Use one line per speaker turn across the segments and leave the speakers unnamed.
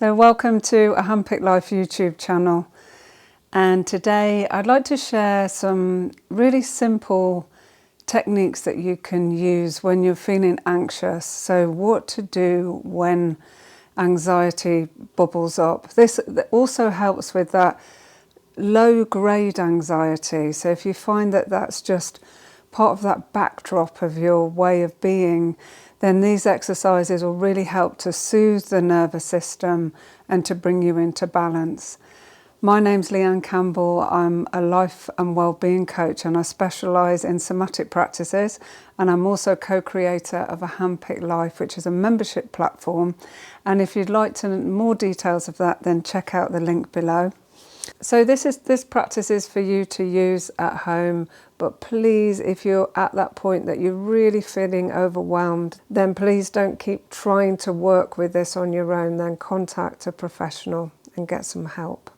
So welcome to a Handpicked Life YouTube channel, and today I'd like to share some really simple techniques that you can use when you're feeling anxious. So what to do when anxiety bubbles up. This also helps with that low grade anxiety. So if you find that that's just part of that backdrop of your way of being, then these exercises will really help to soothe the nervous system and to bring you into balance. My name's Leanne Campbell. I'm a life and well-being coach, and I specialise in somatic practices, and I'm also co-creator of a Handpicked Life, which is a membership platform. And if you'd like to know more details of that, then check out the link below. So this practice is for you to use at home, but please, if you're at that point that you're really feeling overwhelmed, then please don't keep trying to work with this on your own. Then contact a professional and get some help.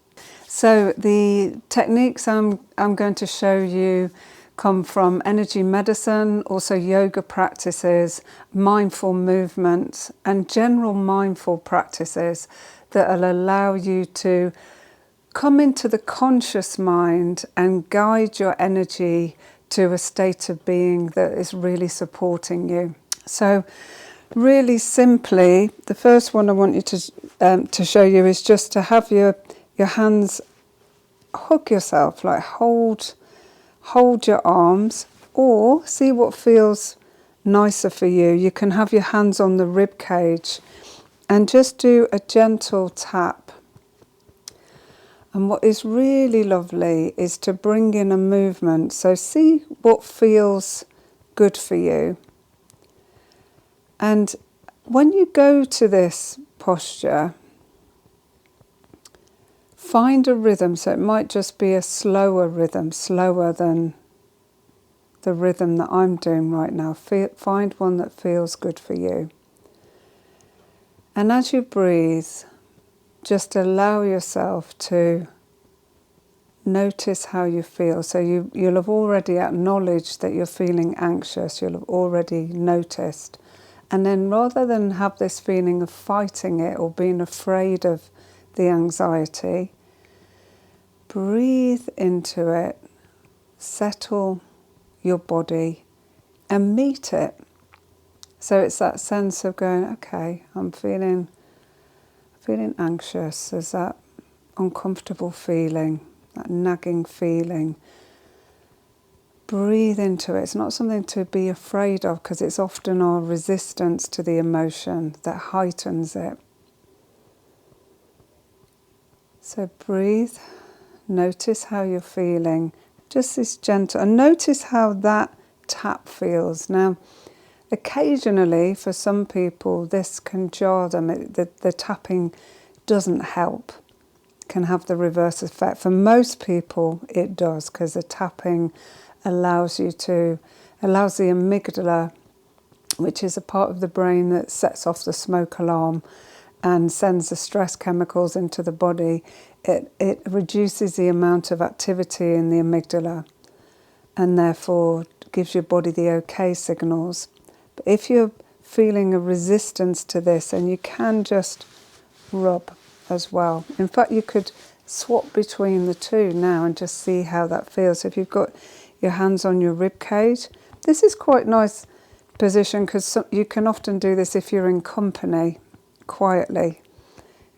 So the techniques I'm going to show you come from energy medicine, also yoga practices, mindful movement, and general mindful practices that will allow you to come into the conscious mind and guide your energy to a state of being that is really supporting you. So really simply, the first one I want you to show you is just to have your hands, hug yourself, like hold your arms, or see what feels nicer for you. You can have your hands on the rib cage and just do a gentle tap. And what is really lovely is to bring in a movement. So see what feels good for you. And when you go to this posture, find a rhythm. So it might just be a slower rhythm, slower than the rhythm that I'm doing right now. Find one that feels good for you. And as you breathe, just allow yourself to notice how you feel. So you'll have already acknowledged that you're feeling anxious. You'll have already noticed. And then rather than have this feeling of fighting it or being afraid of the anxiety, breathe into it, settle your body and meet it. So it's that sense of going, okay, I'm feeling anxious. There's that uncomfortable feeling, that nagging feeling. Breathe into it. It's not something to be afraid of, because it's often our resistance to the emotion that heightens it. So breathe, notice how you're feeling, just this gentle, and notice how that tap feels. Now, occasionally, for some people, this can jar them. The tapping doesn't help, can have the reverse effect. For most people, it does, because the tapping allows the amygdala, which is a part of the brain that sets off the smoke alarm and sends the stress chemicals into the body. It reduces the amount of activity in the amygdala and therefore gives your body the okay signals. But if you're feeling a resistance to this, then you can just rub as well. In fact, you could swap between the two now and just see how that feels. So if you've got your hands on your rib cage, this is quite a nice position, because you can often do this if you're in company, quietly,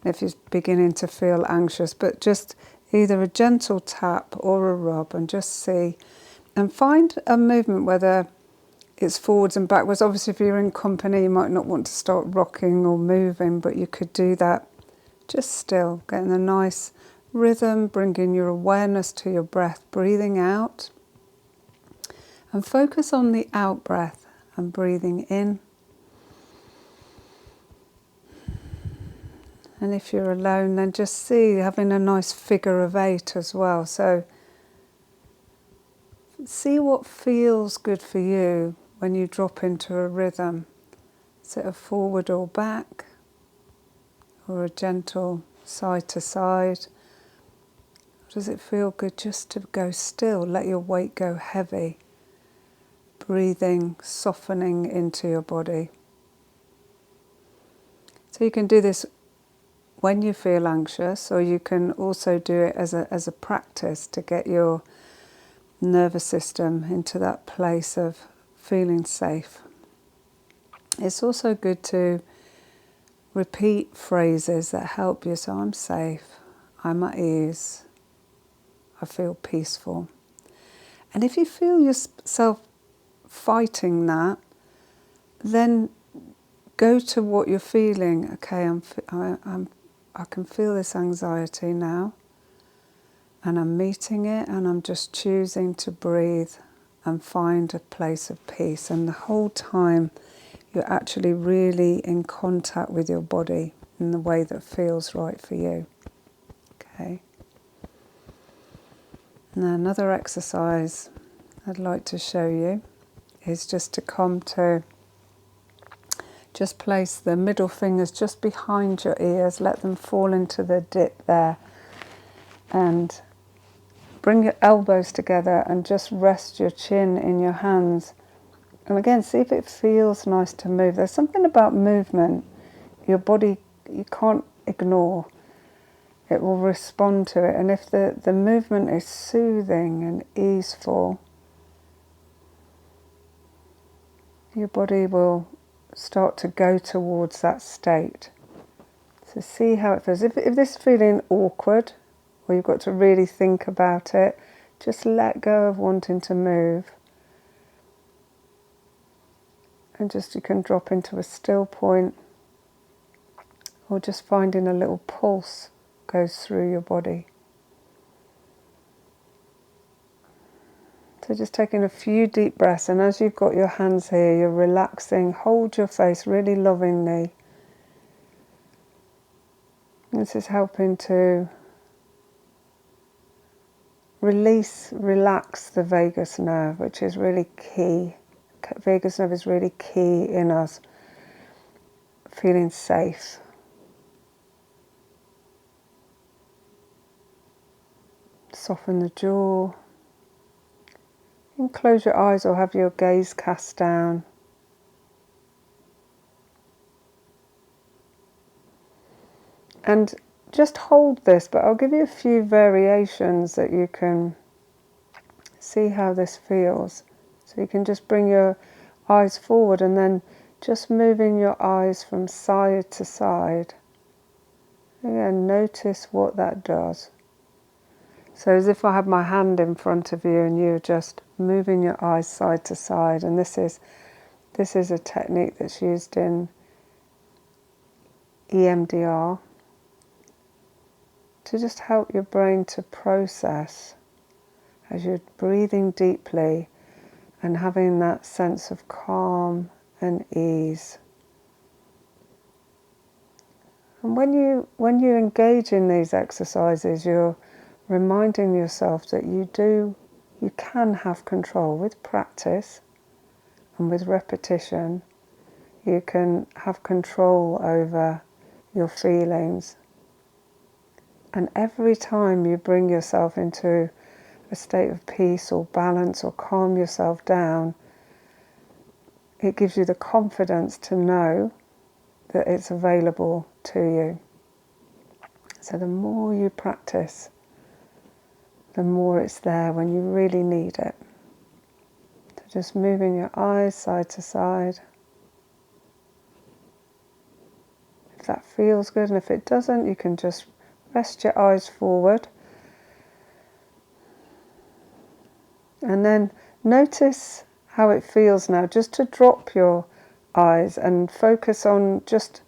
if you're beginning to feel anxious. But just either a gentle tap or a rub, and just see, and find a movement, whether it's forwards and backwards. Obviously, if you're in company, you might not want to start rocking or moving, but you could do that just still, getting a nice rhythm, bringing your awareness to your breath, breathing out, and focus on the out breath and breathing in. And if you're alone, then just see, having a nice figure of 8 as well. So see what feels good for you when you drop into a rhythm. Is it a forward or back, or a gentle side to side? Or does it feel good just to go still? Let your weight go heavy. Breathing, softening into your body. So you can do this when you feel anxious, or you can also do it as a practice to get your nervous system into that place of feeling safe. It's also good to repeat phrases that help you. So I'm safe, I'm at ease, I feel peaceful. And if you feel yourself fighting that, then go to what you're feeling. Okay, I can feel this anxiety now, and I'm meeting it, and I'm just choosing to breathe and find a place of peace. And the whole time you're actually really in contact with your body in the way that feels right for you. Okay. Now another exercise I'd like to show you is just to come to, just place the middle fingers just behind your ears, let them fall into the dip there, and bring your elbows together and just rest your chin in your hands. And again, see if it feels nice to move. There's something about movement, your body, you can't ignore. It will respond to it. And if the movement is soothing and easeful, your body will start to go towards that state. So see how it feels. If this is feeling awkward, or you've got to really think about it, just let go of wanting to move. And just you can drop into a still point, or just finding a little pulse goes through your body. So just taking a few deep breaths, and as you've got your hands here, you're relaxing. Hold your face really lovingly. This is helping to relax the vagus nerve, which is really key. Vagus nerve is really key in us feeling safe. Soften the jaw. You can close your eyes or have your gaze cast down. And just hold this, but I'll give you a few variations that you can see how this feels. So you can just bring your eyes forward and then just moving your eyes from side to side. Again, notice what that does. So as if I had my hand in front of you and you're just moving your eyes side to side. And this is a technique that's used in EMDR to just help your brain to process as you're breathing deeply and having that sense of calm and ease. And when you engage in these exercises, you're reminding yourself that you can have control. With practice and with repetition, you can have control over your feelings. And every time you bring yourself into a state of peace or balance or calm yourself down, it gives you the confidence to know that it's available to you. So the more you practice, the more it's there when you really need it. So just moving your eyes side to side. If that feels good, and if it doesn't, you can just rest your eyes forward. And then notice how it feels now, just to drop your eyes and focus on just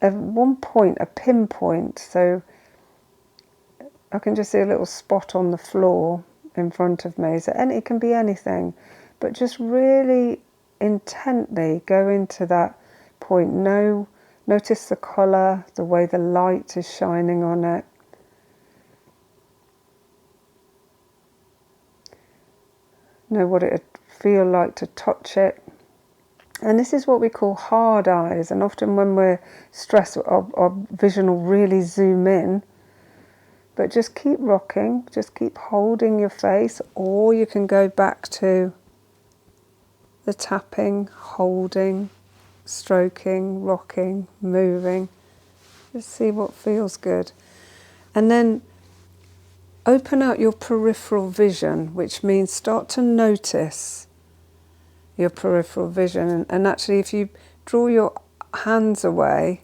at one point, a pinpoint. So I can just see a little spot on the floor in front of me. So it can be anything, but just really intently go into that point. Notice the colour, the way the light is shining on it. Know what it would feel like to touch it. And this is what we call hard eyes. And often when we're stressed, our vision will really zoom in. But just keep rocking, just keep holding your face, or you can go back to the tapping, holding, stroking, rocking, moving. Just see what feels good. And then open out your peripheral vision, which means start to notice your peripheral vision. And actually, if you draw your hands away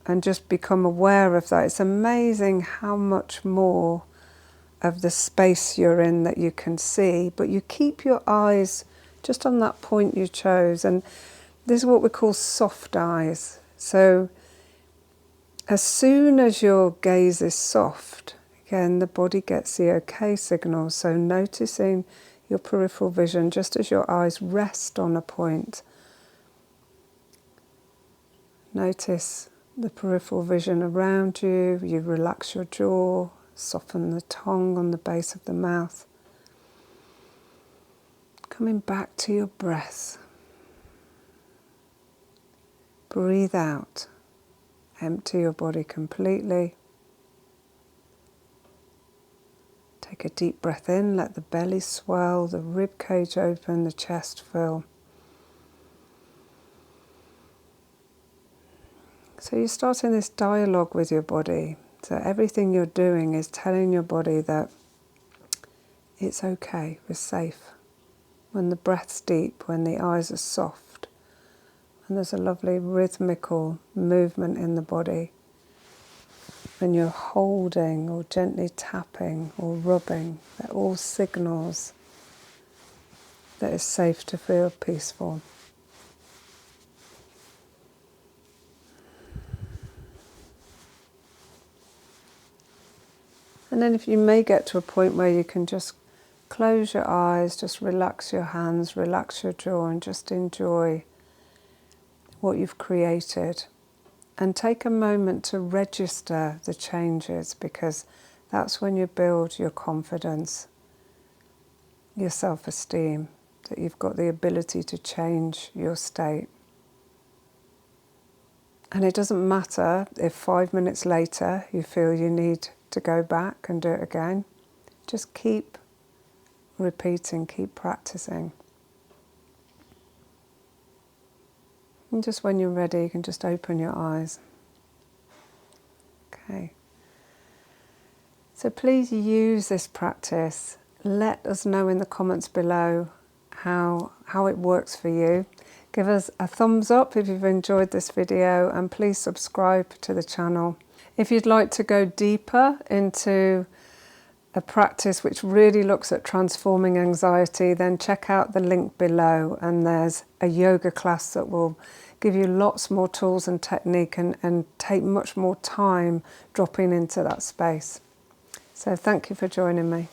and just become aware of that, it's amazing how much more of the space you're in that you can see, but you keep your eyes just on that point you chose. And this is what we call soft eyes. So as soon as your gaze is soft, again, the body gets the okay signal. So noticing your peripheral vision just as your eyes rest on a point. Notice the peripheral vision around you. You relax your jaw, soften the tongue on the base of the mouth. Coming back to your breath. Breathe out. Empty your body completely. Take a deep breath in, let the belly swell, the rib cage open, the chest fill. So you're starting this dialogue with your body. So everything you're doing is telling your body that it's okay, we're safe. When the breath's deep, when the eyes are soft, and there's a lovely rhythmical movement in the body. When you're holding or gently tapping or rubbing, they're all signals that it's safe to feel peaceful. And then if you may get to a point where you can just close your eyes, just relax your hands, relax your jaw, and just enjoy what you've created. And take a moment to register the changes, because that's when you build your confidence, your self-esteem, that you've got the ability to change your state. And it doesn't matter if 5 minutes later you feel you need to go back and do it again. Just keep repeating, keep practicing. And just when you're ready, you can just open your eyes. Okay. So please use this practice. Let us know in the comments below how it works for you. Give us a thumbs up if you've enjoyed this video, and please subscribe to the channel. If you'd like to go deeper into a practice which really looks at transforming anxiety, then check out the link below, and there's a yoga class that will give you lots more tools and technique and take much more time dropping into that space. So thank you for joining me.